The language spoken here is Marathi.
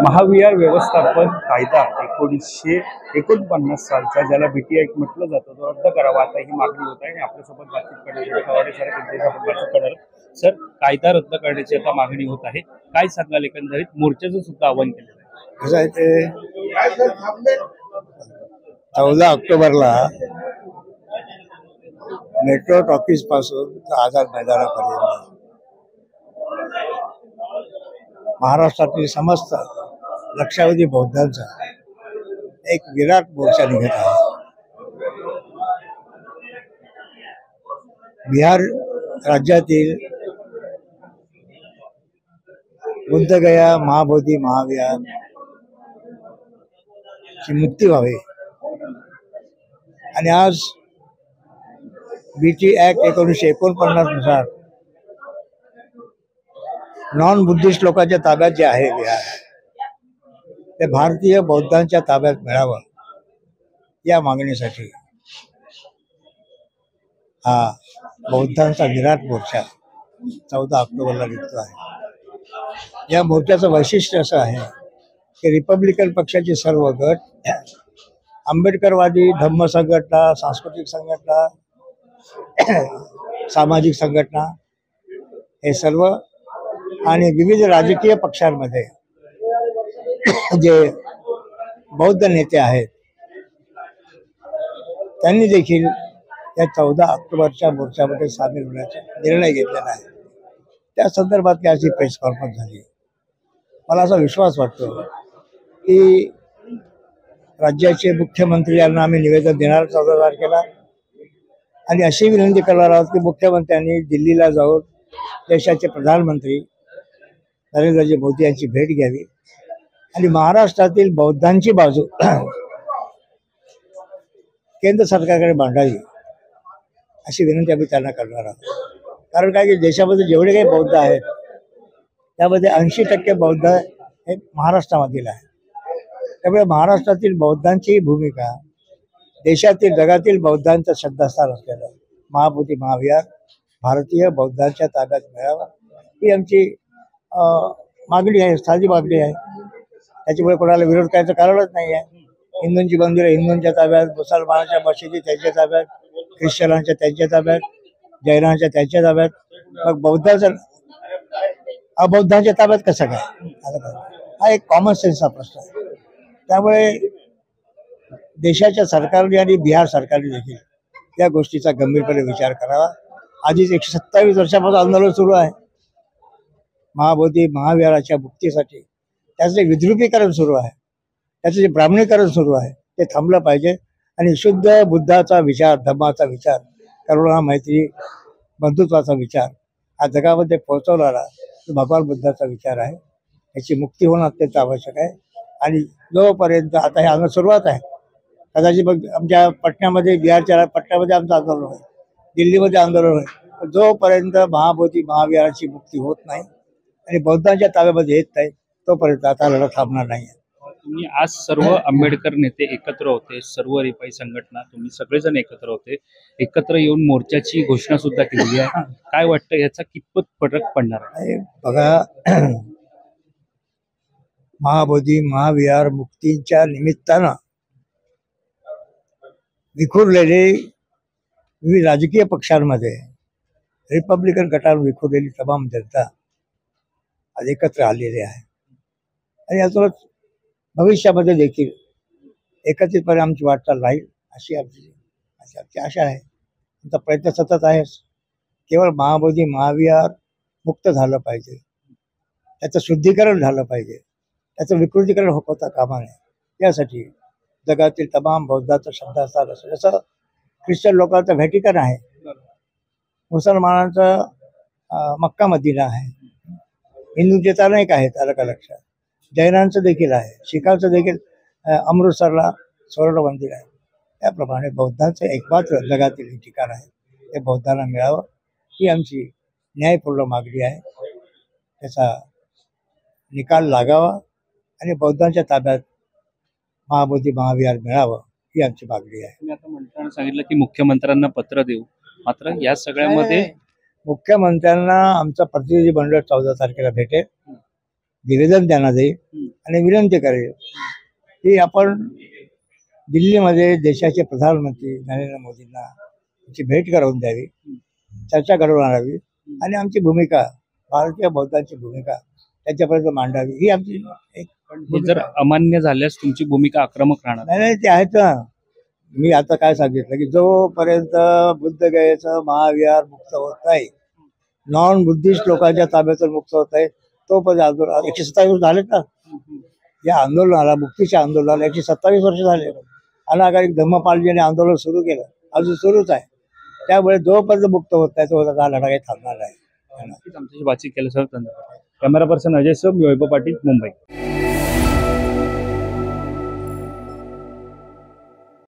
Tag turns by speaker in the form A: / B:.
A: महाविहार व्यवस्थापन कायदा 1949 सालचा, ज्याला BT ऍक्ट म्हटलं जातं, तो रद्द करावा, आता ही मागणी होत आहे. आणि आपल्यासोबत बातचीत करण्यासाठी कवाडे सर त्यांच्याशी आपण बातचीत करणार आहोत. सर, कायदा रद्द करण्याची आता मागणी होत आहे, काय सांगाल? एकंदरीत मोर्चाचं सुद्धा आवाहन केलेलं आहे.
B: कसं आहे ते 14 ऑक्टोबरला मेट्रो टॉकीज पासून आझाद मैदानापर्यंत महाराष्ट्रातील समस्त लक्षावधी बौद्धांचा एक विराट मोर्चा निघत आहे. बिहार राज्यातील बुद्धगया महाबोधी महाविहार ची मुक्ती व्हावी आणि आज BT ऍक्ट 1949 नुसार नॉन बुद्धिस्ट लोकांच्या ताब्यात जे आहे बिहार, ते भारतीय बौद्धांच्या ताब्यात मिळावं या मागणीसाठी हा बौद्धांचा विराट मोर्चा 14 ऑक्टोबरला निघतो आहे. या मोर्चाचं वैशिष्ट्य असं आहे की रिपब्लिकन पक्षाचे सर्व गट, आंबेडकरवादी धम्म संघटना, सांस्कृतिक संघटना, सामाजिक संघटना, हे सर्व आणि विविध राजकीय पक्षांमध्ये जे बौद्ध नेते आहेत, त्यांनी देखील या 14 ऑक्टोबरच्या मोर्चामध्ये सामील होण्याचा निर्णय घेतलेला आहे. त्या संदर्भात अशी प्रेस कॉन्फरन्स झाली. मला असा विश्वास वाटतो की राज्याचे मुख्यमंत्री यांना आम्ही निवेदन देणार 14 तारखेला, आणि अशी विनंती करणार आहोत की मुख्यमंत्र्यांनी दिल्लीला जाऊन देशाचे प्रधानमंत्री नरेंद्रजी मोदी यांची भेट घ्यावी आणि महाराष्ट्रातील बौद्धांची बाजू केंद्र सरकारकडे मांडावी, अशी विनंती आम्ही त्यांना करणार आहोत. कारण काय की देशामध्ये जेवढे काही बौद्ध आहेत त्यामध्ये 80% बौद्ध हे महाराष्ट्रामधील आहे. त्यामुळे महाराष्ट्रातील बौद्धांची भूमिका देशातील जगातील बौद्धांचं श्रद्धास्थान असलेलं महाबोधी महाविहार भारतीय बौद्धांच्या ताब्यात मिळावा, ही आमची मागणी आहे, साधी मागणी आहे. त्याच्यामुळे कोणाला विरोध करायचं कारणच नाही आहे. हिंदूंची मंदिरं हिंदूंच्या ताब्यात, मुसलमानांच्या मशिदी त्यांच्या ताब्यात, ख्रिश्चनांच्या त्यांच्या ताब्यात, जैनांच्या त्यांच्या ताब्यात, मग बौद्धांच्या अबौद्धांच्या ताब्यात कसं काय? हा एक कॉमन सेन्सचा प्रश्न आहे. त्यामुळे देशाच्या सरकारने आणि बिहार सरकारने देखील या गोष्टीचा गंभीरपणे विचार करावा. आधीच 127 वर्षापासून आंदोलन सुरू आहे महाबोधी महाविहाराच्या मुक्तीसाठी. त्याचं जे विद्रुपीकरण सुरू आहे, त्याचं जे ब्राह्मणीकरण सुरू आहे, ते थांबलं पाहिजे आणि शुद्ध बुद्धाचा विचार, धम्माचा विचार, करुणा, मैत्री, बंधुत्वाचा विचार हा जगामध्ये पोहोचवणारा भगवान बुद्धाचा विचार आहे. याची मुक्ती होणं अत्यंत आवश्यक आहे. आणि जोपर्यंत आता हे आंदोलन सुरुवात आहे, कदाचित मग आमच्या पटण्यामध्ये, बिहारच्या पटण्यामध्ये आमचं आंदोलन होईल, दिल्लीमध्ये आंदोलन होईल. जोपर्यंत महाबोधी महाविहाराची मुक्ती होत नाही आणि बौद्धांच्या ताब्यामध्ये येत नाही, तोपर्यंत आता लढा थांबणार नाही.
A: तुम्ही आज सर्व आंबेडकर नेते एकत्र होते, सर्व रिपाई संघटना, तुम्ही सगळेजण एकत्र होते, एकत्र येऊन मोर्चाची घोषणा सुद्धा केलेली आहे. काय वाटतं, याचा कितपत फरक पडणार आहे?
B: बघा, महाबोधी महाविहार मुक्तीच्या निमित्तानं विखुरलेले विविध राजकीय पक्षांमध्ये, रिपब्लिकन गटावर विखुरलेली तमाम जनता आज एकत्र आलेली आहे. आणि यातूनच भविष्यामध्ये देखील एकत्रितपणे आमची वाटचाल राहील अशी आमची आशा आहे. आमचा प्रयत्न सतत आहेच. केवळ महाबोधी महाविहार मुक्त झालं पाहिजे, त्याचं शुद्धीकरण झालं पाहिजे, त्याचं विकृतीकरण होता कामा नये. यासाठी जगातील तमाम बौद्धाचं श्रद्धास्थान असं, जसं ख्रिश्चन लोकांचं व्हॅटिकन आहे, मुसलमानांचं मक्का मदिना आहे, हिंदूंचे अनेक आहेत अलग अलग, जैनांचं देखील आहे, शिखांचं देखील अमृतसरला स्वर्ण मंदिर आहे. त्याप्रमाणे बौद्धांचं एकमात्र जगातील ठिकाण आहे, ते बौद्धांना मिळावं ही आमची न्यायपूर्ण मागणी आहे. त्याचा निकाल लागावा आणि बौद्धांच्या ताब्यात महाबोधी महाविहार मिळावं ही आमची मागणी आहे.
A: तुम्ही आता म्हणताना सांगितलं की मुख्यमंत्र्यांना पत्र देऊ, मात्र या सगळ्यामध्ये
B: मुख्यमंत्र्यांना आमचा प्रतिनिधी मंडळ 14 तारखेला भेटेल, निवेदन त्यांना देईल आणि विनंती करेल की आपण दिल्लीमध्ये देशाचे प्रधानमंत्री नरेंद्र मोदींना त्यांची भेट करवून द्यावी, चर्चा घडवून आणावी आणि आमची भूमिका, भारतीय बौद्धांची भूमिका त्यांच्यापर्यंत मांडावी, ही आमची एक
A: पण हे जर अमान्य झाल्यास तुमची भूमिका आक्रमक राहणार.
B: नाही ते आहेत ना. मी आता काय सांगितलं की जोपर्यंत बुद्धगयेचं महाविहार मुक्त होत नाही, नॉन बुद्धिस्ट लोकांच्या ताब्यातून मुक्त होत आहे, तोपर्यंत आंदोलन 127 वर्ष झालेत ना या आंदोलनाला, मुक्तीच्या आंदोलनाला 127 वर्ष झाले. अनागारिक धम्मपालजीने आंदोलन सुरू केलं, अजून सुरूच आहे. त्यामुळे जोपर्यंत मुक्त होत नाही तोपर्यंत हा लढा काही थांबणार नाही.
A: आमच्याशी बातचीत केलं सर. धन्यवाद. कॅमेरा पर्सन अजय सर, वैभव पाटील, मुंबई.